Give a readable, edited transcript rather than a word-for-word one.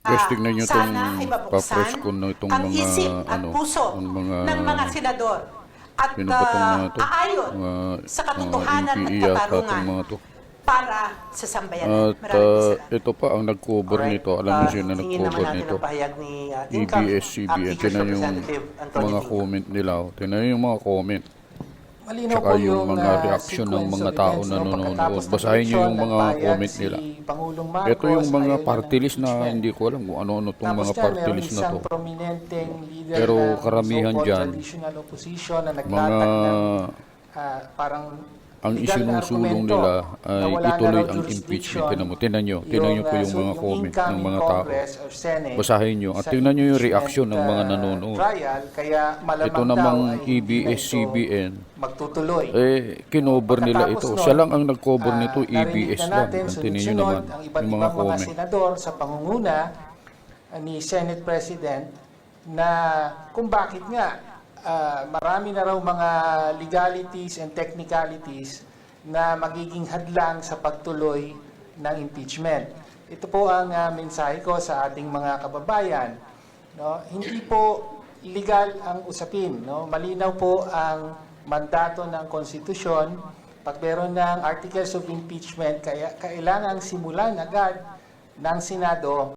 Guys, tignan nyo itong sana ay pa-press mabuksan ko na itong ang mga, isip at puso ng mga senador at sino ba itong mga to? aayon sa katotohanan at MP yata itong katarungan mga to. para sa sambayanan. At Maraming salamat. ito pa ang nag-cover nito. Alam niyo sino hingin naman nag-cover natin nito? ang pahayag ni income EBS-CBN. First Tignan yung Representative Antonio mga Tingog. comment nila. Tignan yung mga comment. Malinaw Tsaka po yung mga reaction ng sequence mga of tao events, na no? nanonood. Pagkatapos ng Basahin niyo yung eleksyon, mga nagpahayag comment si nila. Pangulong Marcos, Ito yung mga ayaw niya party ng list na impeachment. hindi ko alam kung ano-ano itong Tapos mga dyan, party meron list na isang to. prominenteng leader Pero ng karamihan so-called dyan, traditional opposition na Mga naglatag ng parang ang legal na isinusulong argumento nila na ay wala na ituloy raw ang jurisdiction impeachment. Tinan nyo po yung mga comment ng mga tao. Congress or Senate Basahin nyo at sa tingnan nyo yung impeachment, reaction ng mga nanonood. trial, kaya malamang Ito namang daw ay hindi na ito EBS-CBN, magtutuloy. kinover nila Pagkatapos ito. nun, Siya lang ang nag-cover nito, narinig EBS na lang. natin, Ang tingnan nyo sunod-sunod, naman ang iba't yung mga ibang mga comment. senador sa pangunguna ni Senate President na kung bakit nga marami na raw mga legalities and technicalities na magiging hadlang sa pagtuloy ng impeachment. Ito po ang mensahe ko sa ating mga kababayan. No? Hindi po legal ang usapin. No? Malinaw po ang mandato ng konstitusyon. Pag meron ng articles of impeachment, kaya kailangang simulan agad ng Senado